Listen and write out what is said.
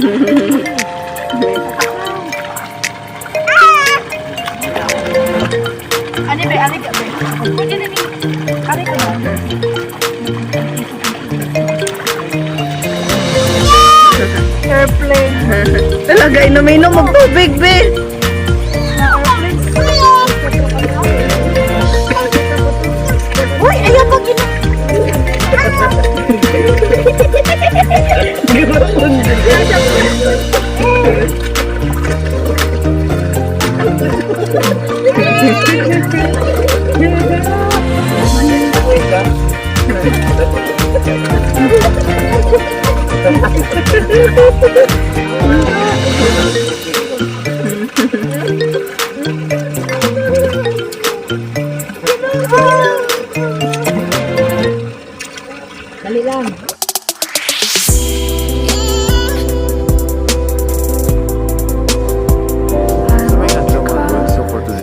Ani be, ani ka be. Pwede na ni. Ari ko na. Airplane. Talaga, inom-inom magtubig, be. Uy, ayaw pa gina.